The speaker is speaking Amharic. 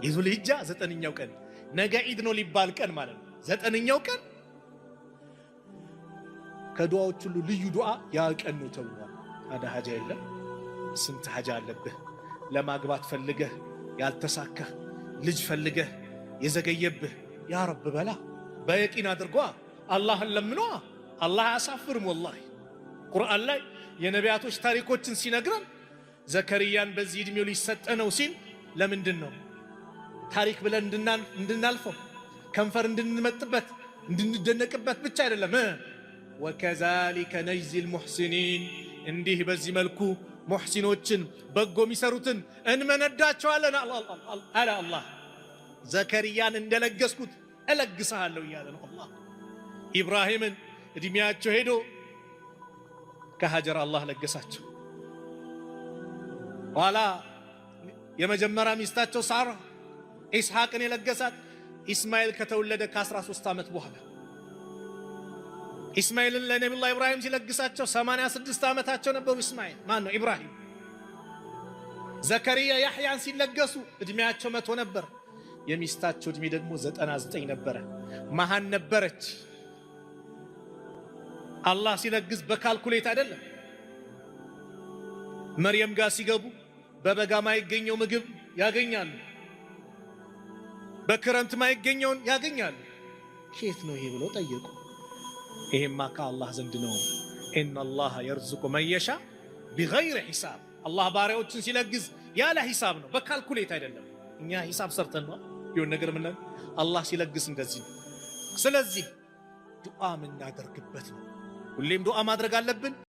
የዙል ሂጃ 9ኛው ቀን ነገ ዒድ ነው ሊባል ቀን ማለት ነው። 9ኛው ቀን ከዱዓዎች ሁሉ ልዩ ዱዓ ያ ቀን ነው ተብሏል። አዳ ሀጃ የለም። ስንት ሀጃ አለብህ? ለማግባት ፈልገህ ያልተሳካህ፣ ልጅ ፈልገህ የዘገየብህ፣ ያ ረብ በላ በየቂን አድርጓ አላህን ለምኗ። አላህ አያሳፍርም ወላሂ። ቁርአን ላይ የነቢያቶች ታሪኮችን ሲነግረን ዘከርያን በዚህ ዕድሜው ሊሰጠ ነው ሲል ለምንድን ነው? ታሪክ ብለን እንድናልፈው ከንፈር እንድንመጥበት እንድንደነቅበት ብቻ አይደለም። ወከዛሊከ ነጅዚል ሙሕሲኒን፣ እንዲህ በዚህ መልኩ ሙሕሲኖችን በጎ የሚሰሩትን እንመነዳቸዋለን አለ አላህ። ዘከርያን እንደለገስኩት እለግስሃለሁ እያለ ነው አላህ። ኢብራሂምን እድሜያቸው ሄዶ ከሀጀር አላህ ለገሳቸው። ኋላ የመጀመሪያ ሚስታቸው ሳራ ኢስሐቅን የለገሳት ኢስማኤል ከተወለደ ከ13 ዓመት በኋላ ኢስማኤልን ለነቢዩላህ ኢብራሂም ሲለግሳቸው 86 ዓመታቸው ነበሩ። ኢስማኤል ማን ነው? ኢብራሂም። ዘከርያ ያሕያን ሲለገሱ እድሜያቸው 100 ነበር። የሚስታቸው እድሜ ደግሞ 99 ነበረ። መሃን ነበረች። አላህ ሲለግስ በካልኩሌት አይደለም። መርየም ጋር ሲገቡ በበጋ ማይገኘው ምግብ ያገኛሉ፣ በክረምት ማይገኘውን ያገኛሉ። ከየት ነው ይሄ ብለው ጠየቁ። ይሄማ ከአላህ ዘንድ ነው። ኢነላህ የርዝቁ መን የሻ ቢገይሪ ሒሳብ። አላህ ባሪያዎችን ሲለግስ ያለ ሒሳብ ነው፣ በካልኩሌት አይደለም። እኛ ሒሳብ ሰርተን ነው ይሁን ነገር ምን። አላህ ሲለግስ እንደዚህ ነው። ስለዚህ ዱዓ የምናደርግበት ነው። ሁሌም ዱዓ ማድረግ አለብን።